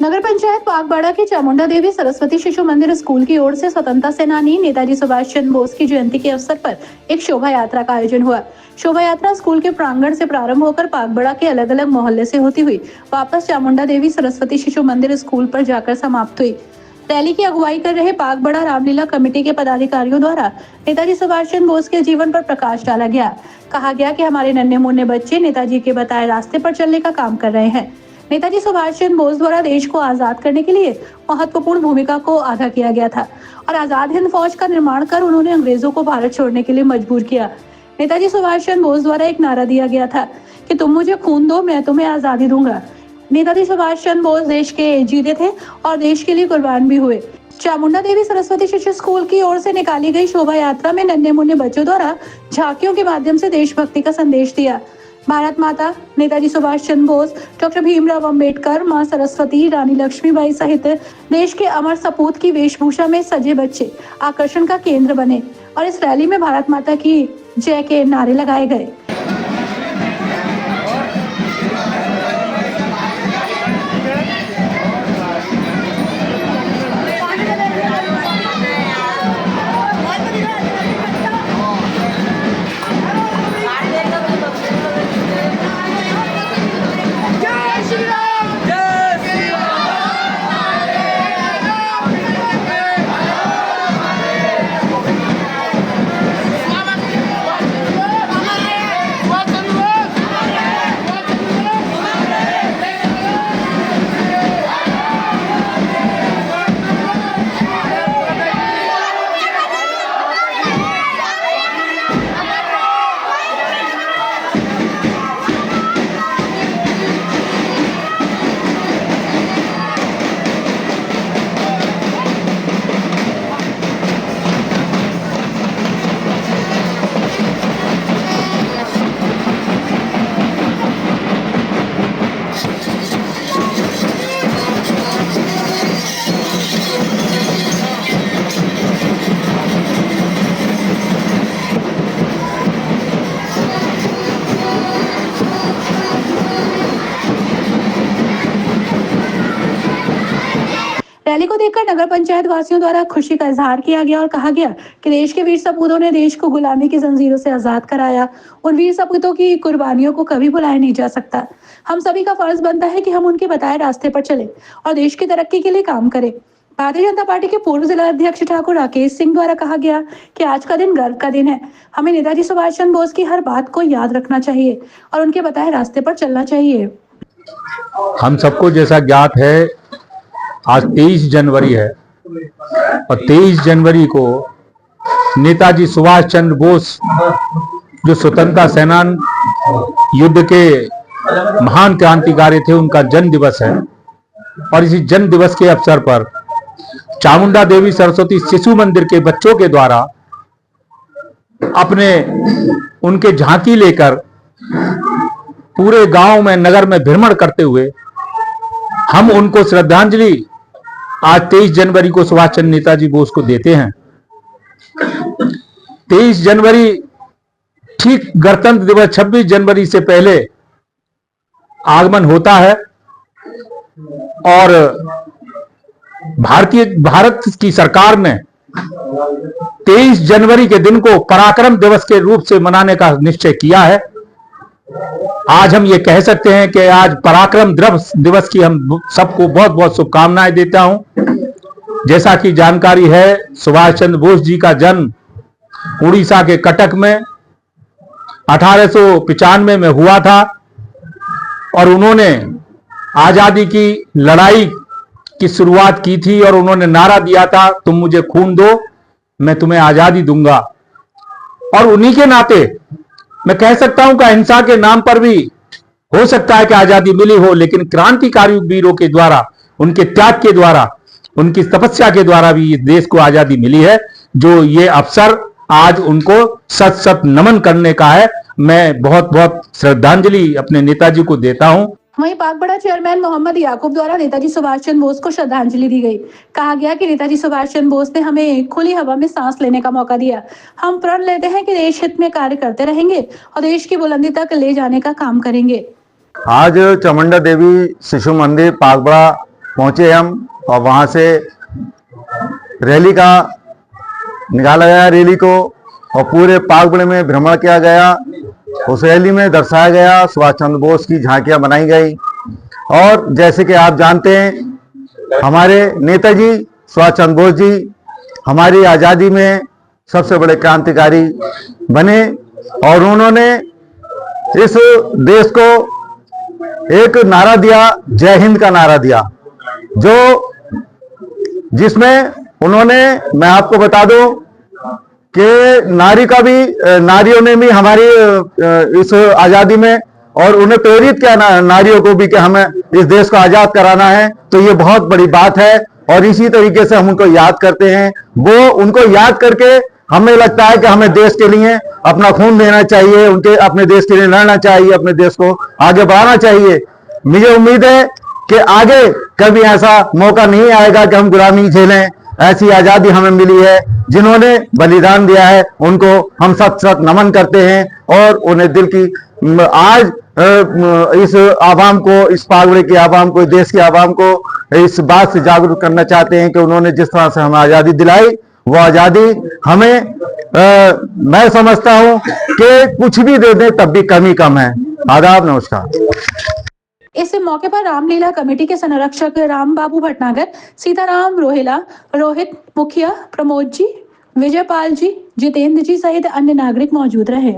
नगर पंचायत पागबाड़ा के चामुंडा देवी सरस्वती शिशु मंदिर स्कूल की ओर से स्वतंत्रता सेनानी नेताजी सुभाष चंद्र बोस की जयंती के अवसर पर एक शोभा यात्रा का आयोजन हुआ। शोभा यात्रा स्कूल के प्रांगण से प्रारंभ होकर पागबाड़ा के अलग अलग मोहल्ले से होती हुई वापस चामुंडा देवी सरस्वती शिशु मंदिर स्कूल पर जाकर समाप्त हुई। रैली की अगुवाई कर रहे पागबाड़ा रामलीला कमेटी के पदाधिकारियों द्वारा नेताजी सुभाष चंद्र बोस के जीवन पर प्रकाश डाला गया। कहा गया कि हमारे नन्हे मुन्ने बच्चे नेताजी के बताए रास्ते पर चलने का काम कर रहे हैं। नेताजी सुभाष चंद्र बोस द्वारा देश को आजाद करने के लिए महत्वपूर्ण भूमिका को अदा किया गया था और आजाद हिंद फौज का निर्माण कर उन्होंने अंग्रेजों को भारत छोड़ने के लिए मजबूर किया। नेताजी सुभाष चंद्र बोस द्वारा एक नारा दिया गया था कि तुम मुझे खून दो, मैं तुम्हें आजादी दूंगा। नेताजी सुभाष चंद्र बोस देश के जीते थे और देश के लिए कुर्बान भी हुए। चामुंडा देवी सरस्वती शिशु स्कूल की ओर से निकाली गई शोभा यात्रा में नन्हे मुन्ने बच्चों द्वारा झांकियों के माध्यम से देशभक्ति का संदेश दिया। भारत माता, नेताजी सुभाष चंद्र बोस, डॉक्टर भीमराव अंबेडकर, मां सरस्वती, रानी लक्ष्मीबाई सहित देश के अमर सपूत की वेशभूषा में सजे बच्चे आकर्षण का केंद्र बने और इस रैली में भारत माता की जय के नारे लगाए गए। रैली को देखकर नगर पंचायत वासियों द्वारा खुशी का इजहार किया गया और कहा गया कि देश के वीर सपूतों ने देश को गुलामी की जंजीरों से आजाद कराया। उन वीर सपूतों की कुर्बानियों को कभी भुलाया नहीं जा सकता। हम सभी का फर्ज बनता है कि हम उनके बताए रास्ते पर चलें और देश की तरक्की के लिए काम करें। भारतीय जनता पार्टी के पूर्व जिला अध्यक्ष ठाकुर राकेश सिंह द्वारा कहा गया कि आज का दिन गर्व का दिन है। हमें नेताजी सुभाष चंद्र बोस की हर बात को याद रखना चाहिए और उनके बताए रास्ते पर चलना चाहिए। हम सबको जैसा ज्ञात है, आज 23 जनवरी है और 23 जनवरी को नेताजी सुभाष चंद्र बोस जो स्वतंत्रता सेनानी युद्ध के महान क्रांतिकारी थे, उनका जन्म दिवस है। और इसी जन्म दिवस के अवसर पर चामुंडा देवी सरस्वती शिशु मंदिर के बच्चों के द्वारा अपने उनके झांकी लेकर पूरे गांव में, नगर में भ्रमण करते हुए हम उनको श्रद्धांजलि आज 23 जनवरी को सुभाष चंद्र नेताजी बोस को देते हैं। 23 जनवरी ठीक गणतंत्र दिवस 26 जनवरी से पहले आगमन होता है और भारत की सरकार ने 23 जनवरी के दिन को पराक्रम दिवस के रूप से मनाने का निश्चय किया है। आज हम ये कह सकते हैं कि आज पराक्रम दिवस की हम सबको बहुत बहुत शुभकामनाएं देता हूं। जैसा कि जानकारी है, सुभाष चंद्र बोस जी का जन्म उड़ीसा के कटक में 1895 में हुआ था और उन्होंने आजादी की लड़ाई की शुरुआत की थी और उन्होंने नारा दिया था, तुम मुझे खून दो, मैं तुम्हें आजादी दूंगा। और उन्हीं के नाते मैं कह सकता हूं कि अहिंसा के नाम पर भी हो सकता है कि आजादी मिली हो, लेकिन क्रांतिकारी वीरों के द्वारा, उनके त्याग के द्वारा, उनकी तपस्या के द्वारा भी इस देश को आजादी मिली है। जो ये अवसर आज उनको सत सत नमन करने का है। मैं बहुत बहुत श्रद्धांजलि अपने नेताजी को देता हूं। वहीं पागबाड़ा चेयरमैन मोहम्मद याकूब द्वारा नेताजी सुभाष चंद्र बोस को श्रद्धांजलि दी गई। कहा गया कि नेताजी सुभाष चंद्र बोस ने हमें खुली हवा में सांस लेने का मौका दिया। हम प्रण लेते हैं कि देश हित में कार्य करते रहेंगे और देश की बुलंदी तक ले जाने का काम करेंगे। आज चामुंडा देवी शिशु मंदिर पागबाड़ा पहुंचे हम और वहां से रैली का निकाला गया, रैली को, और पूरे पागबड़े में भ्रमण किया गया। उस रैली में दर्शाया गया सुभाष चंद्र बोस की झांकियां बनाई गई। और जैसे कि आप जानते हैं हमारे नेताजी सुभाष चंद्र बोस जी हमारी आज़ादी में सबसे बड़े क्रांतिकारी बने और उन्होंने इस देश को एक नारा दिया, जय हिंद का नारा दिया, जो जिसमें उन्होंने, मैं आपको बता दूं कि नारियों ने भी हमारी इस आजादी में, और उन्हें प्रेरित किया नारियों को भी कि हमें इस देश को आजाद कराना है। तो ये बहुत बड़ी बात है और इसी तरीके से हम उनको याद करते हैं। वो उनको याद करके हमें लगता है कि हमें देश के लिए अपना खून देना चाहिए, उनके अपने देश के लिए लड़ना चाहिए, अपने देश को आगे बढ़ाना चाहिए। मुझे उम्मीद है कि आगे कभी ऐसा मौका नहीं आएगा कि हम गुलामी झेलें। ऐसी आजादी हमें मिली है, जिन्होंने बलिदान दिया है उनको हम सत सत नमन करते हैं और उन्हें दिल की आज इस आवाम को, इस पागबड़े की आवाम को, देश की आवाम को इस बात से जागरूक करना चाहते हैं कि उन्होंने जिस तरह से हमें आजादी दिलाई, वो आजादी हमें मैं समझता हूं कि कुछ भी दे दें तब भी कमी कम है। आदाब, नमस्कार। इस मौके पर रामलीला कमेटी के संरक्षक राम बाबू भटनागर, सीताराम रोहिला, रोहित मुखिया, प्रमोद जी, विजयपाल जी, जितेंद्र जी सहित अन्य नागरिक मौजूद रहे।